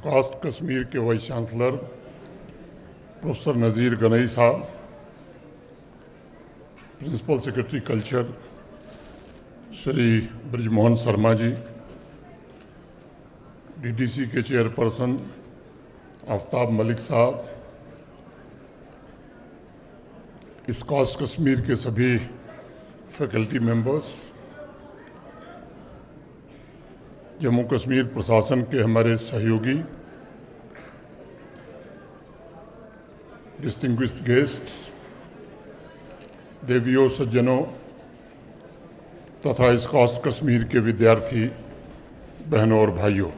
Cast Kashmir के vice chancellor professor Nazir Ganai sahab, principal secretary culture Shri Brijmohan Sharma ji, DDC के chairperson Aftab Malik sahab, इस कास्ट कश्मीर के सभी फैकल्टी मेंबर्स, जम्मू कश्मीर प्रशासन के हमारे सहयोगी, डिस्टिंग्विश्ड गेस्ट, देवियों सज्जनों तथा इस कास्ट कश्मीर के विद्यार्थी बहनों और भाइयों,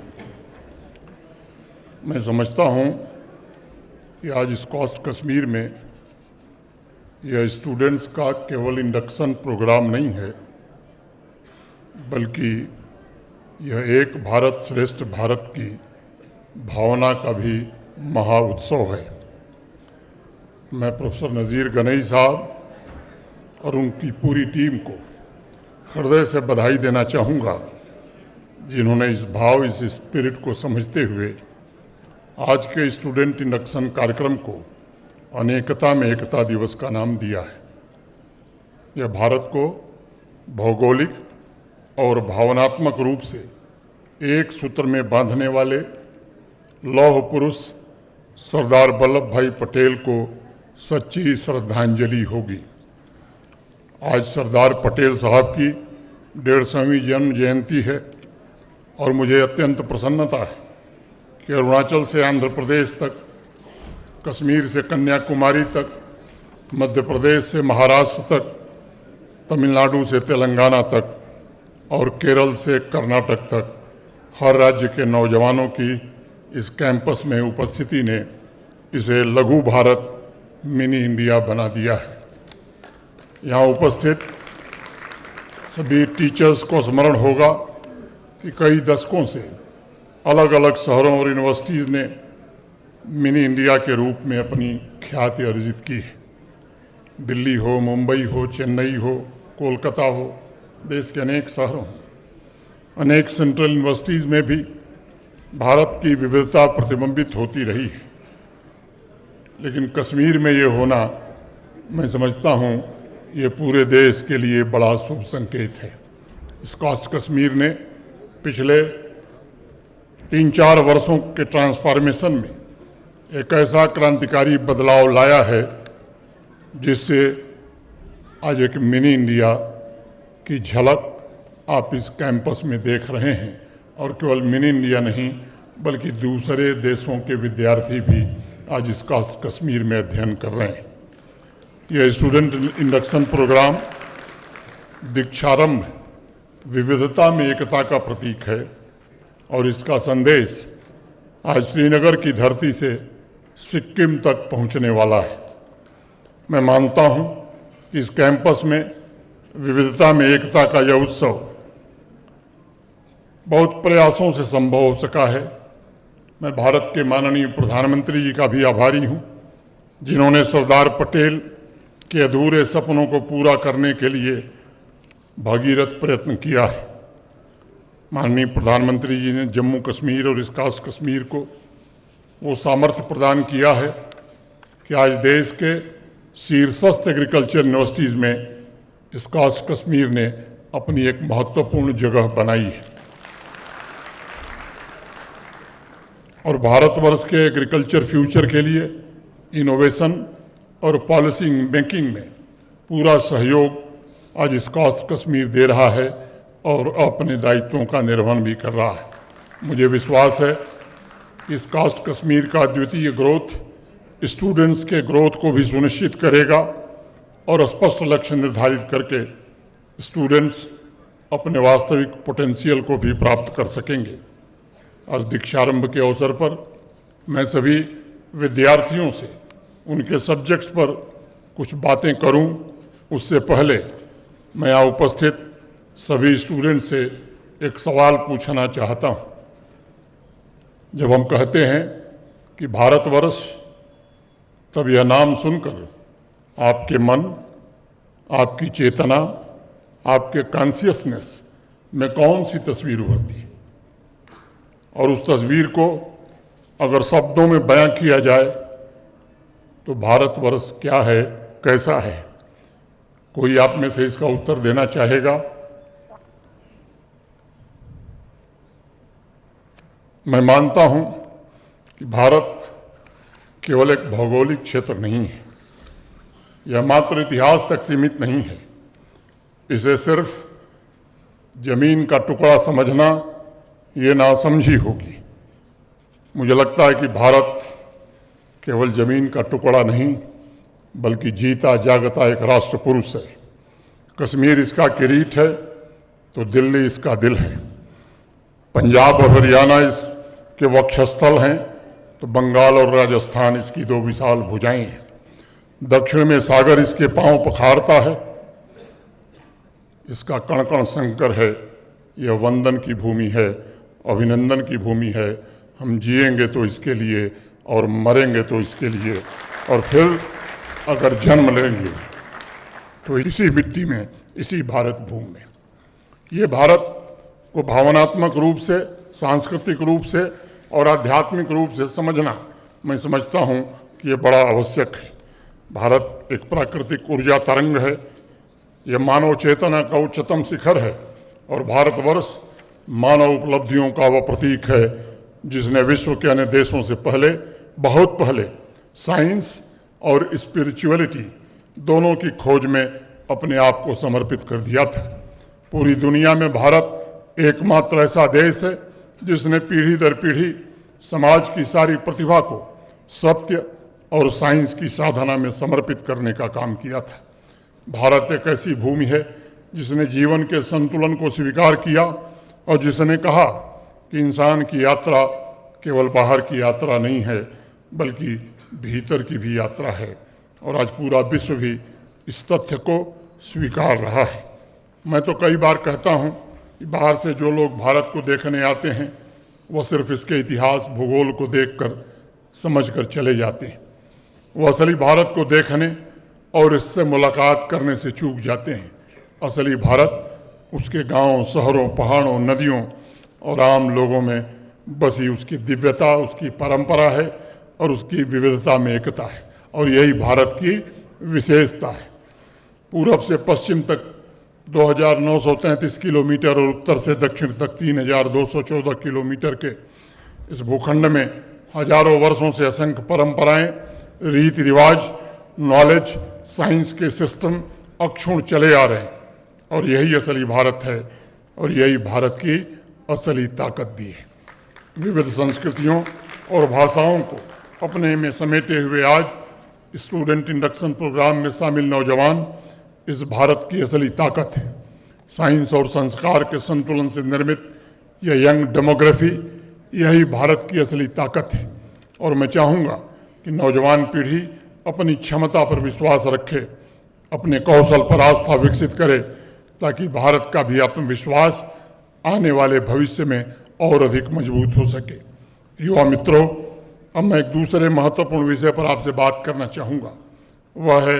मैं समझता हूं कि आज इस कास्ट कश्मीर में यह स्टूडेंट्स का केवल इंडक्शन प्रोग्राम नहीं है, बल्कि यह एक भारत श्रेष्ठ भारत की भावना का भी महा उत्सव है। मैं प्रोफेसर नज़ीर गनई साहब और उनकी पूरी टीम को हृदय से बधाई देना चाहूँगा, जिन्होंने इस भाव, इस स्पिरिट को समझते हुए आज के स्टूडेंट इंडक्शन कार्यक्रम को अनेकता में एकता दिवस का नाम दिया है। यह भारत को भौगोलिक और भावनात्मक रूप से एक सूत्र में बांधने वाले लौह पुरुष सरदार वल्लभ भाई पटेल को सच्ची श्रद्धांजलि होगी। आज सरदार पटेल साहब की 150वीं जन्म जयंती है और मुझे अत्यंत प्रसन्नता है कि अरुणाचल से आंध्र प्रदेश तक, कश्मीर से कन्याकुमारी तक, मध्य प्रदेश से महाराष्ट्र तक, तमिलनाडु से तेलंगाना तक और केरल से कर्नाटक तक हर राज्य के नौजवानों की इस कैंपस में उपस्थिति ने इसे लघु भारत, मिनी इंडिया बना दिया है। यहाँ उपस्थित सभी टीचर्स को स्मरण होगा कि कई दशकों से अलग अलग शहरों और यूनिवर्सिटीज़ ने मिनी इंडिया के रूप में अपनी ख्याति अर्जित की है। दिल्ली हो, मुंबई हो, चेन्नई हो, कोलकाता हो, देश के अनेक शहरों, अनेक सेंट्रल यूनिवर्सिटीज़ में भी भारत की विविधता प्रतिबिंबित होती रही है, लेकिन कश्मीर में ये होना, मैं समझता हूँ, ये पूरे देश के लिए बड़ा शुभ संकेत है। इस कास्ट कश्मीर ने पिछले 3-4 वर्षों के ट्रांसफॉर्मेशन में एक ऐसा क्रांतिकारी बदलाव लाया है जिससे आज एक मिनी इंडिया की झलक आप इस कैंपस में देख रहे हैं। और केवल मिनी इंडिया नहीं, बल्कि दूसरे देशों के विद्यार्थी भी आज इस कास्ट कश्मीर में अध्ययन कर रहे हैं। यह स्टूडेंट इंडक्शन प्रोग्राम दीक्षारंभ विविधता में एकता का प्रतीक है और इसका संदेश आज श्रीनगर की धरती से सिक्किम तक पहुंचने वाला है। मैं मानता हूं कि इस कैंपस में विविधता में एकता का यह उत्सव बहुत प्रयासों से संभव हो सका है। मैं भारत के माननीय प्रधानमंत्री जी का भी आभारी हूं, जिन्होंने सरदार पटेल के अधूरे सपनों को पूरा करने के लिए भगीरथ प्रयत्न किया है। माननीय प्रधानमंत्री जी ने जम्मू कश्मीर और इस कास्ट कश्मीर को वो सामर्थ्य प्रदान किया है कि आज देश के शीर्षस्थ एग्रीकल्चर यूनिवर्सिटीज़ में इस कास्ट कश्मीर ने अपनी एक महत्वपूर्ण जगह बनाई है और भारतवर्ष के एग्रीकल्चर फ्यूचर के लिए इनोवेशन और पॉलिसी मेकिंग में पूरा सहयोग आज इस कास्ट कश्मीर दे रहा है और अपने दायित्वों का निर्वहन भी कर रहा है। मुझे विश्वास है कि इस कास्ट कश्मीर का द्वितीय ग्रोथ स्टूडेंट्स के ग्रोथ को भी सुनिश्चित करेगा और स्पष्ट लक्ष्य निर्धारित करके स्टूडेंट्स अपने वास्तविक पोटेंशियल को भी प्राप्त कर सकेंगे। आज दीक्षारंभ के अवसर पर मैं सभी विद्यार्थियों से उनके सब्जेक्ट्स पर कुछ बातें करूं, उससे पहले मैं यहाँ उपस्थित सभी स्टूडेंट से एक सवाल पूछना चाहता हूं। जब हम कहते हैं कि भारतवर्ष, तब यह नाम सुनकर आपके मन, आपकी चेतना, आपके कॉन्शियसनेस में कौन सी तस्वीर उभरती है और उस तस्वीर को अगर शब्दों में बयां किया जाए तो भारतवर्ष क्या है, कैसा है? कोई आप में से इसका उत्तर देना चाहेगा? मैं मानता हूं कि भारत केवल एक भौगोलिक क्षेत्र नहीं है, यह मात्र इतिहास तक सीमित नहीं है। इसे सिर्फ जमीन का टुकड़ा समझना ये नासमझी होगी। मुझे लगता है कि भारत केवल जमीन का टुकड़ा नहीं बल्कि जीता जागता एक राष्ट्र पुरुष है। कश्मीर इसका किरीट है तो दिल्ली इसका दिल है। पंजाब और हरियाणा इसके वक्षस्थल हैं तो बंगाल और राजस्थान इसकी दो विशाल भुजाएं हैं। दक्षिण में सागर इसके पांव पखारता है, इसका कण कण शंकर है। यह वंदन की भूमि है, अभिनंदन की भूमि है। हम जिएंगे तो इसके लिए और मरेंगे तो इसके लिए, और फिर अगर जन्म लेंगे तो इसी मिट्टी में, इसी भारत भूमि में। ये भारत को भावनात्मक रूप से, सांस्कृतिक रूप से और आध्यात्मिक रूप से समझना, मैं समझता हूँ कि ये बड़ा आवश्यक है। भारत एक प्राकृतिक ऊर्जा तरंग है, यह मानव चेतना का उच्चतम शिखर है, और भारतवर्ष मानव उपलब्धियों का वह प्रतीक है जिसने विश्व के अन्य देशों से पहले, बहुत पहले, साइंस और स्पिरिचुअलिटी दोनों की खोज में अपने आप को समर्पित कर दिया था। पूरी दुनिया में भारत एकमात्र ऐसा देश है जिसने पीढ़ी दर पीढ़ी समाज की सारी प्रतिभा को सत्य और साइंस की साधना में समर्पित करने का काम किया था। भारत एक ऐसी भूमि है जिसने जीवन के संतुलन को स्वीकार किया और जिसने कहा कि इंसान की यात्रा केवल बाहर की यात्रा नहीं है बल्कि भीतर की भी यात्रा है, और आज पूरा विश्व भी इस तथ्य को स्वीकार रहा है। मैं तो कई बार कहता हूँ कि बाहर से जो लोग भारत को देखने आते हैं वो सिर्फ इसके इतिहास, भूगोल को देखकर समझकर चले जाते हैं। वो असली भारत को देखने और इससे मुलाकात करने से चूक जाते हैं। असली भारत उसके गांवों, शहरों, पहाड़ों, नदियों और आम लोगों में बसी उसकी दिव्यता, उसकी परंपरा है और उसकी विविधता में एकता है, और यही भारत की विशेषता है। पूरब से पश्चिम तक 2933 किलोमीटर और उत्तर से दक्षिण तक 3214 किलोमीटर के इस भूखंड में हजारों वर्षों से असंख्य परंपराएं, रीति रिवाज, नॉलेज, साइंस के सिस्टम अक्षुण्ण चले आ रहे हैं, और यही असली भारत है और यही भारत की असली ताकत भी है। विविध संस्कृतियों और भाषाओं को अपने में समेटे हुए आज स्टूडेंट इंडक्शन प्रोग्राम में शामिल नौजवान इस भारत की असली ताकत है। साइंस और संस्कार के संतुलन से निर्मित यह यंग डेमोग्राफी, यही भारत की असली ताकत है, और मैं चाहूँगा कि नौजवान पीढ़ी अपनी क्षमता पर विश्वास रखे, अपने कौशल पर आस्था विकसित करे, ताकि भारत का भी आत्मविश्वास आने वाले भविष्य में और अधिक मजबूत हो सके। युवा मित्रों, अब मैं एक दूसरे महत्वपूर्ण विषय पर आपसे बात करना चाहूँगा। वह है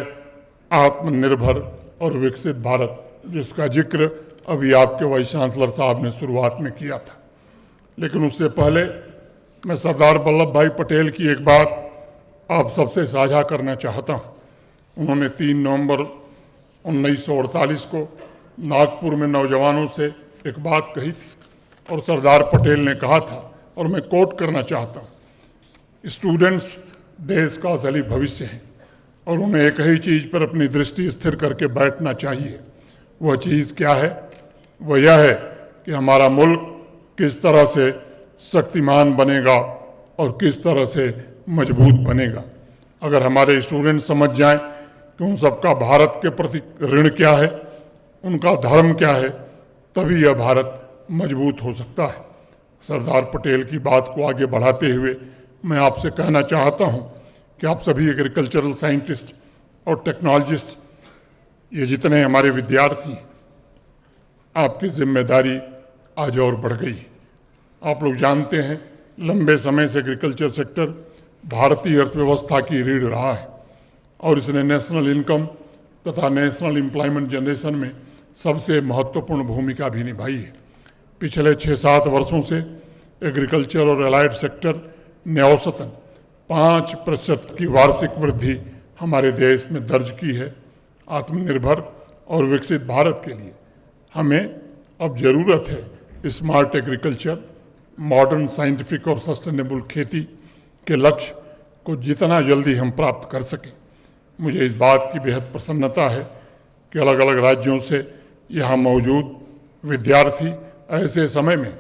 आत्मनिर्भर और विकसित भारत, जिसका जिक्र अभी आपके वाइस चांसलर साहब ने शुरुआत में किया था। लेकिन उससे पहले मैं सरदार वल्लभ भाई पटेल की एक बात आप सबसे साझा करना चाहता हूँ। उन्होंने 3 नवंबर 1948 को नागपुर में नौजवानों से एक बात कही थी, और सरदार पटेल ने कहा था, और मैं कोट करना चाहता हूँ, स्टूडेंट्स देश का असली भविष्य है और उन्हें एक ही चीज़ पर अपनी दृष्टि स्थिर करके बैठना चाहिए। वह चीज़ क्या है? वह यह है कि हमारा मुल्क किस तरह से शक्तिमान बनेगा और किस तरह से मजबूत बनेगा। अगर हमारे स्टूडेंट समझ जाएं कि उन सबका भारत के प्रति ऋण क्या है, उनका धर्म क्या है, तभी यह भारत मजबूत हो सकता है। सरदार पटेल की बात को आगे बढ़ाते हुए मैं आपसे कहना चाहता हूं कि आप सभी एग्रीकल्चरल साइंटिस्ट और टेक्नोलॉजिस्ट, ये जितने हमारे विद्यार्थी हैं, आपकी जिम्मेदारी आज और बढ़ गई। आप लोग जानते हैं, लंबे समय से एग्रीकल्चर सेक्टर भारतीय अर्थव्यवस्था की रीढ़ रहा है और इसने नेशनल इनकम तथा नेशनल एम्प्लॉयमेंट जनरेशन में सबसे महत्वपूर्ण भूमिका भी निभाई है। पिछले 6-7 वर्षों से एग्रीकल्चर और एलाइड सेक्टर ने औसतन 5% की वार्षिक वृद्धि हमारे देश में दर्ज की है। आत्मनिर्भर और विकसित भारत के लिए हमें अब ज़रूरत है स्मार्ट एग्रीकल्चर, मॉडर्न साइंटिफिक और सस्टेनेबल खेती के लक्ष्य को जितना जल्दी हम प्राप्त कर सकें। मुझे इस बात की बेहद प्रसन्नता है कि अलग अलग राज्यों से यहाँ मौजूद विद्यार्थी ऐसे समय में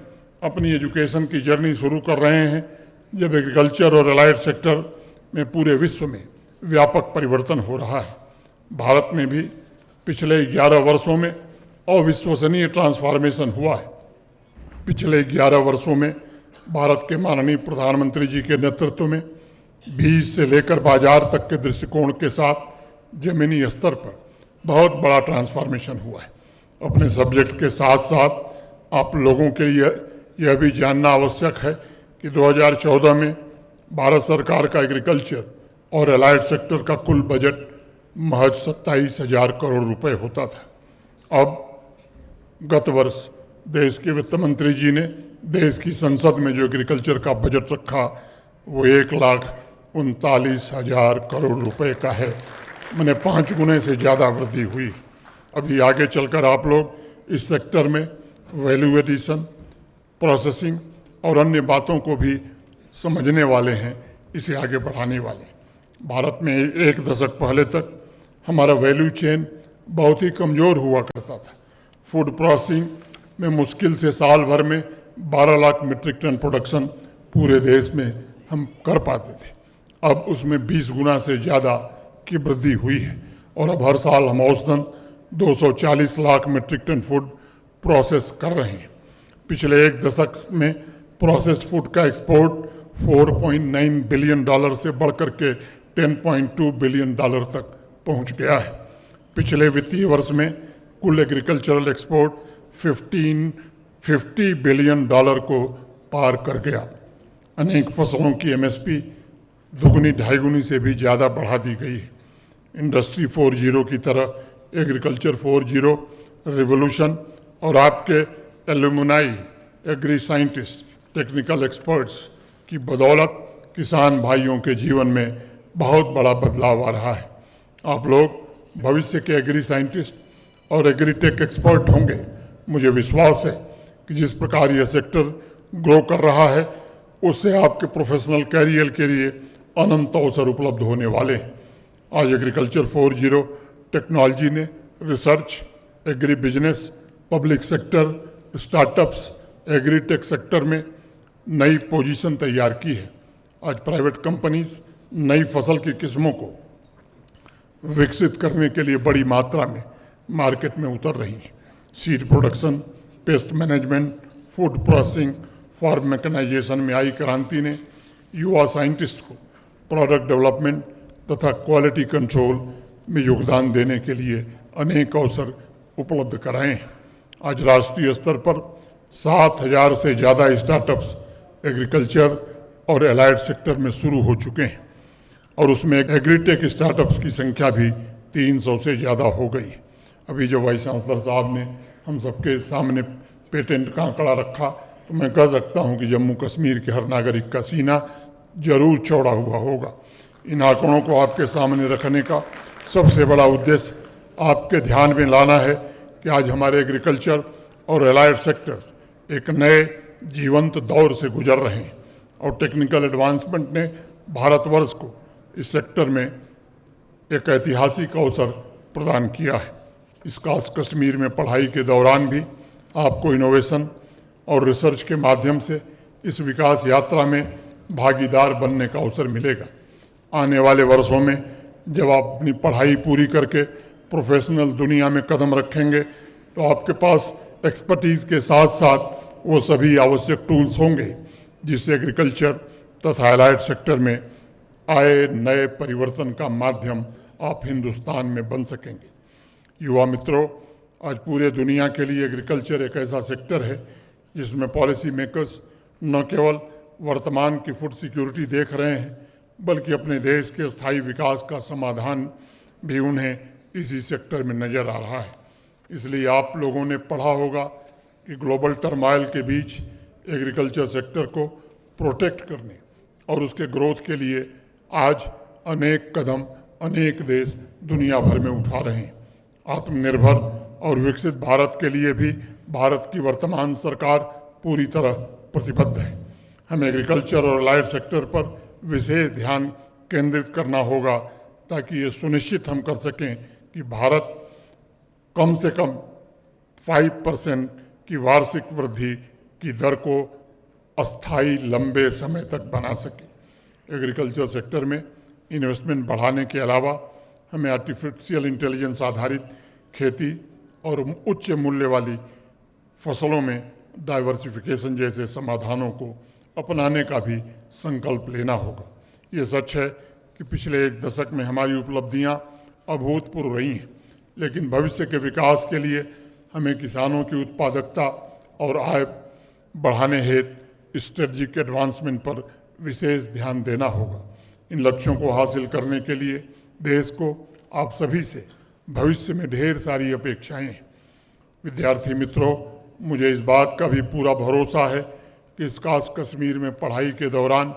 अपनी एजुकेशन की जर्नी शुरू कर रहे हैं जब एग्रीकल्चर और एलाइड सेक्टर में पूरे विश्व में व्यापक परिवर्तन हो रहा है। भारत में भी पिछले 11 वर्षों में अविश्वसनीय ट्रांसफॉर्मेशन हुआ है। पिछले 11 वर्षों में भारत के माननीय प्रधानमंत्री जी के नेतृत्व में बीज से लेकर बाजार तक के दृष्टिकोण के साथ जमीनी स्तर पर बहुत बड़ा ट्रांसफॉर्मेशन हुआ है। अपने सब्जेक्ट के साथ साथ आप लोगों के लिए यह भी जानना आवश्यक है कि 2014 में भारत सरकार का एग्रीकल्चर और एलाइड सेक्टर का कुल बजट महज 27,000 करोड़ रुपए होता था। अब गत वर्ष देश के वित्त मंत्री जी ने देश की संसद में जो एग्रीकल्चर का बजट रखा वो 1,39,000 करोड़ रुपए का है। मैंने 5 गुने से ज़्यादा वृद्धि हुई। अभी आगे चलकर आप लोग इस सेक्टर में वैल्यू एडिशन, प्रोसेसिंग और अन्य बातों को भी समझने वाले हैं, इसे आगे बढ़ाने वाले। भारत में 1 दशक पहले तक हमारा वैल्यू चेन बहुत ही कमज़ोर हुआ करता था। फूड प्रोसेसिंग में मुश्किल से साल भर में 12 लाख मीट्रिक टन प्रोडक्शन पूरे देश में हम कर पाते थे। अब उसमें 20 गुना से ज़्यादा की वृद्धि हुई है और अब हर साल हम औसतन 240 lakh metric ton food process कर रहे हैं। पिछले 1 दशक में प्रोसेस्ड फूड का एक्सपोर्ट $4.9 बिलियन से बढ़कर के $10.2 बिलियन तक पहुंच गया है। पिछले वित्तीय वर्ष में कुल एग्रीकल्चरल एक्सपोर्ट $50 बिलियन को पार कर गया। अनेक फसलों की एमएसपी दुगनी ढाईगुनी से भी ज़्यादा बढ़ा दी गई है। इंडस्ट्री 4.0 की तरह एग्रीकल्चर 4.0 रिवोल्यूशन और आपके alumni, agri scientist, technical experts की बदौलत किसान भाइयों के जीवन में बहुत बड़ा बदलाव आ रहा है। आप लोग भविष्य के एग्री साइंटिस्ट और एग्री टेक एक्सपर्ट होंगे। मुझे विश्वास है कि जिस प्रकार यह सेक्टर ग्रो कर रहा है उससे आपके प्रोफेशनल कैरियर के लिए अनंत अवसर उपलब्ध होने वाले हैं। आज एग्रीकल्चर 4.0 टेक्नोलॉजी ने research, agri business, public sector, startups, agri tech sector में नई पोजीशन तैयार की है। आज प्राइवेट कंपनीज नई फसल की किस्मों को विकसित करने के लिए बड़ी मात्रा में मार्केट में उतर रही हैं। Seed production, pest management, food processing, farm mechanisation में आई क्रांति ने युवा साइंटिस्ट को प्रोडक्ट डेवलपमेंट तथा क्वालिटी कंट्रोल में योगदान देने के लिए अनेक अवसर उपलब्ध कराए हैं। आज राष्ट्रीय स्तर पर 7,000 से ज़्यादा स्टार्टअप्स एग्रीकल्चर और एलाइड सेक्टर में शुरू हो चुके हैं और उसमें एग्रीटेक स्टार्टअप्स की संख्या भी 300 से ज़्यादा हो गई है। अभी जो वाइस चांसलर साहब ने हम सबके सामने पेटेंट का आंकड़ा रखा तो मैं कह सकता हूं कि जम्मू कश्मीर के हर नागरिक का सीना जरूर चौड़ा हुआ होगा। इन आंकड़ों को आपके सामने रखने का सबसे बड़ा उद्देश्य आपके ध्यान में लाना है कि आज हमारे एग्रीकल्चर और एलाइड सेक्टर्स एक नए जीवंत दौर से गुजर रहे हैं और टेक्निकल एडवांसमेंट ने भारतवर्ष को इस सेक्टर में एक ऐतिहासिक अवसर प्रदान किया है। इस खास कश्मीर में पढ़ाई के दौरान भी आपको इनोवेशन और रिसर्च के माध्यम से इस विकास यात्रा में भागीदार बनने का अवसर मिलेगा। आने वाले वर्षों में जब आप अपनी पढ़ाई पूरी करके प्रोफेशनल दुनिया में कदम रखेंगे तो आपके पास एक्सपर्टीज़ के साथ साथ वो सभी आवश्यक टूल्स होंगे जिससे एग्रीकल्चर तथा एलाइड सेक्टर में आए नए परिवर्तन का माध्यम आप हिंदुस्तान में बन सकेंगे। युवा मित्रों, आज पूरे दुनिया के लिए एग्रीकल्चर एक ऐसा सेक्टर है जिसमें पॉलिसी मेकर्स न केवल वर्तमान की फूड सिक्योरिटी देख रहे हैं बल्कि अपने देश के स्थायी विकास का समाधान भी उन्हें इसी सेक्टर में नज़र आ रहा है। इसलिए आप लोगों ने पढ़ा होगा कि ग्लोबल टर्माइल के बीच एग्रीकल्चर सेक्टर को प्रोटेक्ट करने और उसके ग्रोथ के लिए आज अनेक कदम अनेक देश दुनिया भर में उठा रहे हैं। आत्मनिर्भर और विकसित भारत के लिए भी भारत की वर्तमान सरकार पूरी तरह प्रतिबद्ध है। हमें एग्रीकल्चर और अलाइड सेक्टर पर विशेष ध्यान केंद्रित करना होगा ताकि ये सुनिश्चित हम कर सकें कि भारत कम से कम 5% की वार्षिक वृद्धि की दर को अस्थायी लंबे समय तक बना सके। एग्रीकल्चर सेक्टर में इन्वेस्टमेंट बढ़ाने के अलावा हमें आर्टिफिशियल इंटेलिजेंस आधारित खेती और उच्च मूल्य वाली फसलों में डाइवर्सिफिकेशन जैसे समाधानों को अपनाने का भी संकल्प लेना होगा। ये सच है कि पिछले एक दशक में हमारी उपलब्धियां अभूतपूर्व रही हैं, लेकिन भविष्य के विकास के लिए हमें किसानों की उत्पादकता और आय बढ़ाने हेतु स्ट्रेटजिक एडवांसमेंट पर विशेष ध्यान देना होगा। इन लक्ष्यों को हासिल करने के लिए देश को आप सभी से भविष्य में ढेर सारी अपेक्षाएं हैं। विद्यार्थी मित्रों, मुझे इस बात का भी पूरा भरोसा है कि इस खास कश्मीर में पढ़ाई के दौरान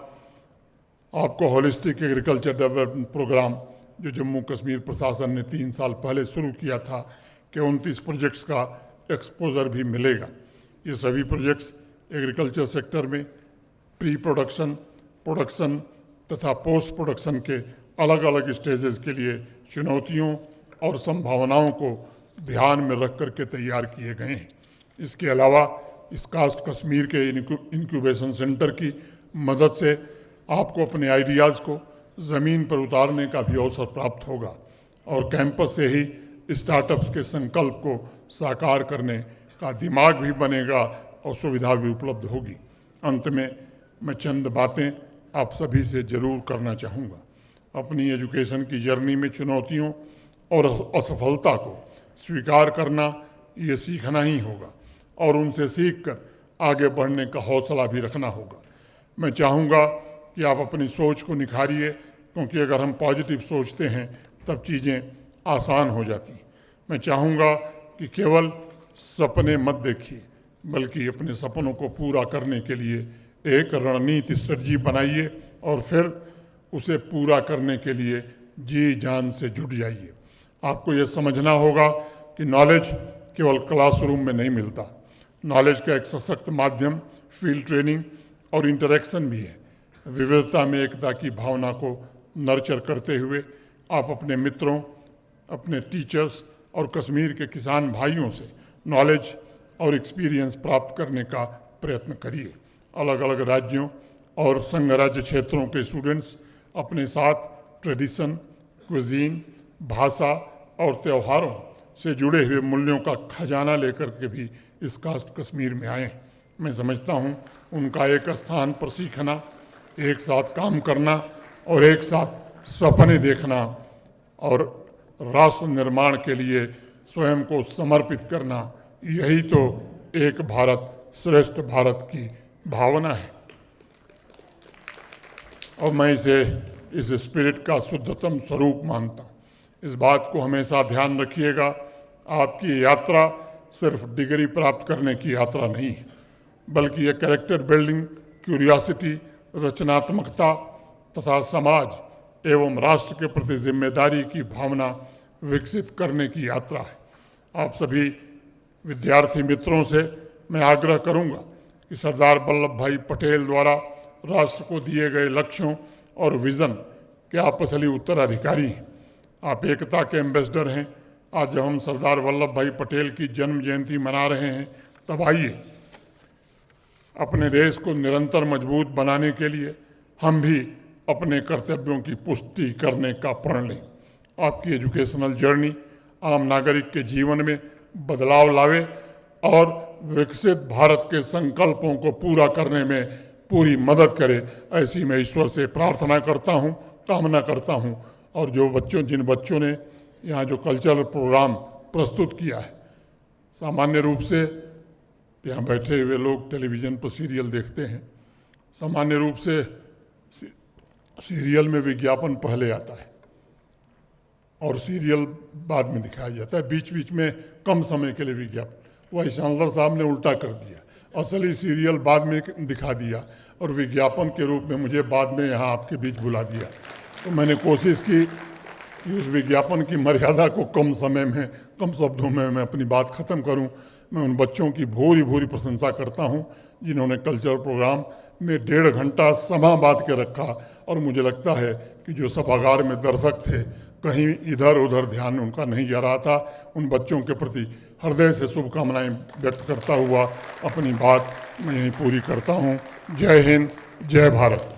आपको होलिस्टिक एग्रीकल्चर डेवलपमेंट प्रोग्राम जो जम्मू कश्मीर प्रशासन ने 3 साल पहले शुरू किया था कि 29 प्रोजेक्ट्स का एक्सपोजर भी मिलेगा। ये सभी प्रोजेक्ट्स एग्रीकल्चर सेक्टर में प्री प्रोडक्शन, प्रोडक्शन तथा पोस्ट प्रोडक्शन के अलग अलग स्टेजेस के लिए चुनौतियों और संभावनाओं को ध्यान में रख करके तैयार किए गए हैं। इसके अलावा इस कास्ट कश्मीर के इंक्यूबेशन सेंटर की मदद से आपको अपने आइडियाज़ को ज़मीन पर उतारने का भी अवसर प्राप्त होगा और कैंपस से ही स्टार्टअप्स के संकल्प को साकार करने का दिमाग भी बनेगा और सुविधा भी उपलब्ध होगी। अंत में मैं चंद बातें आप सभी से ज़रूर करना चाहूँगा। अपनी एजुकेशन की जर्नी में चुनौतियों और असफलता को स्वीकार करना ये सीखना ही होगा और उनसे सीखकर आगे बढ़ने का हौसला भी रखना होगा। मैं चाहूँगा कि आप अपनी सोच को निखारिए, क्योंकि अगर हम पॉजिटिव सोचते हैं तब चीज़ें आसान हो जाती हैं। मैं चाहूँगा कि केवल सपने मत देखिए, बल्कि अपने सपनों को पूरा करने के लिए एक रणनीति स्ट्रेटजी बनाइए और फिर उसे पूरा करने के लिए जी जान से जुट जाइए। आपको ये समझना होगा कि नॉलेज केवल क्लासरूम में नहीं मिलता। नॉलेज का एक सशक्त माध्यम फील्ड ट्रेनिंग और इंटरेक्शन भी है। विविधता में एकता की भावना को नर्चर करते हुए आप अपने मित्रों, अपने टीचर्स और कश्मीर के किसान भाइयों से नॉलेज और एक्सपीरियंस प्राप्त करने का प्रयत्न करिए। अलग अलग राज्यों और संघ राज्य क्षेत्रों के स्टूडेंट्स अपने साथ ट्रेडिशन, क्विजीन, भाषा और त्योहारों से जुड़े हुए मूल्यों का खजाना लेकर के भी इस कास्ट कश्मीर में आए। मैं समझता हूँ उनका एक स्थान पर सीखना, एक साथ काम करना और एक साथ सपने देखना और राष्ट्र निर्माण के लिए स्वयं को समर्पित करना, यही तो एक भारत श्रेष्ठ भारत की भावना है। और मैं इसे इस स्पिरिट का शुद्धतम स्वरूप मानता हूँ। इस बात को हमेशा ध्यान रखिएगा, आपकी यात्रा सिर्फ डिग्री प्राप्त करने की यात्रा नहीं है, बल्कि ये कैरेक्टर बिल्डिंग, क्यूरियोसिटी, रचनात्मकता तथा समाज एवं राष्ट्र के प्रति जिम्मेदारी की भावना विकसित करने की यात्रा है। आप सभी विद्यार्थी मित्रों से मैं आग्रह करूंगा कि सरदार वल्लभ भाई पटेल द्वारा राष्ट्र को दिए गए लक्ष्यों और विज़न के आप असली उत्तराधिकारी हैं। आप एकता के एम्बेसडर हैं। आज जब हम सरदार वल्लभ भाई पटेल की जन्म जयंती मना रहे हैं, तब आइए अपने देश को निरंतर मजबूत बनाने के लिए हम भी अपने कर्तव्यों की पुष्टि करने का प्रण लें। आपकी एजुकेशनल जर्नी आम नागरिक के जीवन में बदलाव लावे और विकसित भारत के संकल्पों को पूरा करने में पूरी मदद करे, ऐसी मैं ईश्वर से प्रार्थना करता हूँ, कामना करता हूँ। और जिन बच्चों ने यहाँ जो कल्चरल प्रोग्राम प्रस्तुत किया है, सामान्य रूप से यहाँ बैठे हुए लोग टेलीविज़न पर सीरियल देखते हैं। सामान्य रूप से सीरियल में विज्ञापन पहले आता है और सीरियल बाद में दिखाया जाता है, बीच बीच में कम समय के लिए विज्ञापन। वाइस चांसलर साहब ने उल्टा कर दिया, असली सीरियल बाद में दिखा दिया और विज्ञापन के रूप में मुझे बाद में यहाँ आपके बीच बुला दिया। तो मैंने कोशिश की कि उस विज्ञापन की मर्यादा को कम समय में, कम शब्दों में मैं अपनी बात ख़त्म करूं। मैं उन बच्चों की भूरी भूरी प्रशंसा करता हूं जिन्होंने कल्चरल प्रोग्राम में 1.5 घंटा समा बांध के रखा, और मुझे लगता है कि जो सभागार में दर्शक थे कहीं इधर उधर ध्यान उनका नहीं जा रहा था। उन बच्चों के प्रति हृदय से शुभकामनाएं व्यक्त करता हुआ अपनी बात मैं यहीं पूरी करता हूं। जय हिंद, जय भारत।